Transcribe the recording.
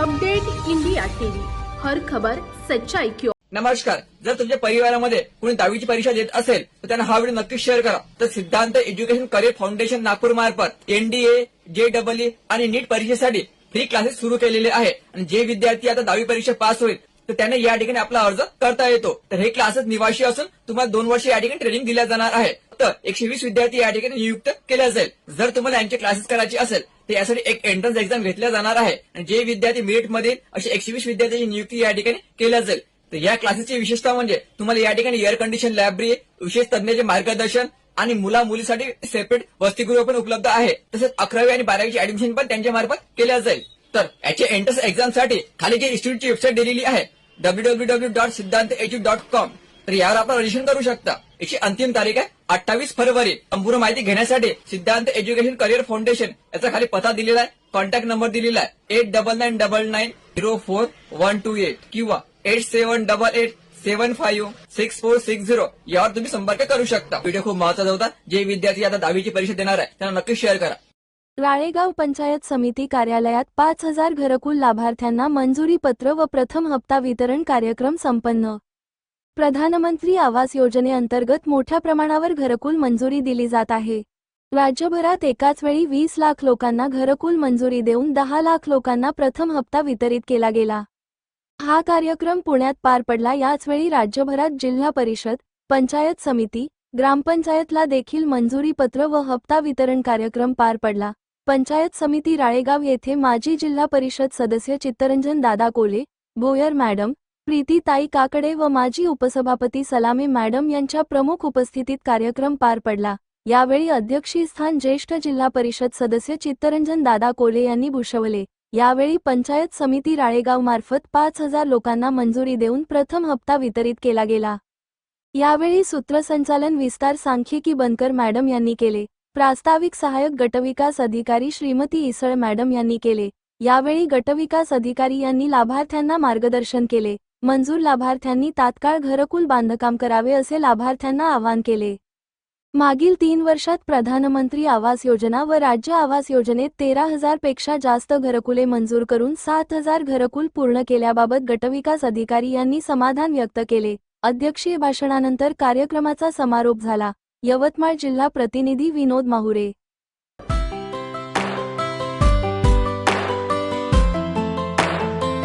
Update India TV, हर खबर सच्चाई की ओर। नमस्कार. जर तुमच्या परिवारामध्ये कोणी 10वीची परीक्षा देत असेल तर त्यांना हा व्हिडिओ नक्की शेअर करा. तर सिद्धांत एज्युकेशन करिअर फाउंडेशन नागपूर मार्फत एनडीए, जेईई आणि नीट परीक्षेसाठी फ्री क्लासेस सुरू केलेले आहे. आणि जे विद्यार्थी आता 10वी परीक्षा पास होईल तर त्यांना या ठिकाणी आपला अर्ज करता येतो. तर हे क्लासेस निवासी असून तुम्हाला 2 वर्ष या ठिकाणी ट्रेनिंग दिल्या जाणार आहे. तर 120 विद्यार्थी या ठिकाणी नियुक्त केले जाईल. जर तुम्हाला यांचे क्लासेस करायचे असेल तर यासाठी एक एंट्रन्स एक्झाम घेतल्या जाणार आहे. आणि जे विद्यार्थी मेरिट मध्ये असे 120 विद्यार्थ्यांची नियुक्ती या ठिकाणी केल्या जाईल. तर या क्लासेसची विशेषता म्हणजे तुम्हाला या ठिकाणी एअर कंडिशन लायब्ररी, विशेष तज्ञाचे मार्गदर्शन आणि मुला-मुलीसाठी सेपरेट वसतिगृह पण उपलब्ध आहे. तसेच 11वी आणि 12वीची ऍडमिशन पण त्यांच्या मार्फत केल्या जाईल. तर याच्या एंट्रन्स एक्झामसाठी खाली जे इन्स्टिट्यूटची वेबसाईट दिलेली आहे www.siddhantedu.com, तर यावर आपण रजिस्ट्रेशन करू शकता. याची अंतिम तारीख आहे 28 फरवरी. संपूर्ण माहिती घेण्यासाठी सिद्धांत एज्युकेशन करिअर फाउंडेशन याचा खाली पत्ता दिलेला आहे, कॉन्टॅक्ट नंबर दिलेला आहे 8999990128 किंवा 8788756460 यावर तुम्ही संपर्क करू शकता. व्हिडिओ खूप महत्त्वाचा होता. जे विद्यार्थी आता 10वीची परीक्षा देणार आहे त्यांना नक्की शेअर करा. राळेगाव पंचायत समिती कार्यालयात 5000 घरकुल लाभार्थ्यांना मंजुरी पत्र व प्रथम हप्ता वितरण कार्यक्रम संपन्न. प्रधानमंत्री आवास योजनेअंतर्गत मोठ्या प्रमाणावर घरकुल मंजुरी दिली जात आहे. राज्यभरात एकाच वेळी 20 लाख लोकांना घरकुल मंजुरी देऊन 10 लाख लोकांना प्रथम हप्ता वितरित केला गेला. हा कार्यक्रम पुण्यात पार पडला. याचवेळी राज्यभरात जिल्हा परिषद, पंचायत समिती, ग्रामपंचायतला देखील मंजुरी पत्र व हप्ता वितरण कार्यक्रम पार पडला. पंचायत समिती राळेगाव येथे माजी जिल्हा परिषद सदस्य चित्तरंजन दादा कोले, भोयर मॅडम, प्रीतीताई काकडे व माजी उपसभापती सलामे मॅडम यांच्या प्रमुख उपस्थितीत कार्यक्रम पार पडला. यावेळी अध्यक्षीय स्थान ज्येष्ठ जिल्हा परिषद सदस्य चित्तरंजन दादा कोले यांनी भूषवले. यावेळी पंचायत समिती राळेगाव मार्फत 5000 लोकांना मंजुरी देऊन प्रथम हप्ता वितरित केला गेला. यावेळी सूत्रसंचालन विस्तार सांख्यिकी बनकर मॅडम यांनी केले. प्रास्ताविक सहाय्यक गटविकास अधिकारी श्रीमती इसळ मॅडम यांनी केले. यावेळी गटविकास अधिकारी यांनी लाभार्थ्यांना मार्गदर्शन केले. मंजूर लाभार्थ्यांनी तात्काळ घरकुल बांधकाम करावे असे लाभार्थ्यांना आवाहन केले. मागील 3 वर्षात प्रधानमंत्री आवास योजना व राज्य आवास योजनेत 13,000 पेक्षा जास्त घरकुले मंजूर करून 7,000 घरकुल पूर्ण केल्याबाबत गटविकास अधिकारी यांनी समाधान व्यक्त केले. अध्यक्षीय भाषणानंतर कार्यक्रमाचा समारोप झाला. यवतमाळ जिल्हा प्रतिनिधी विनोद माहुरे.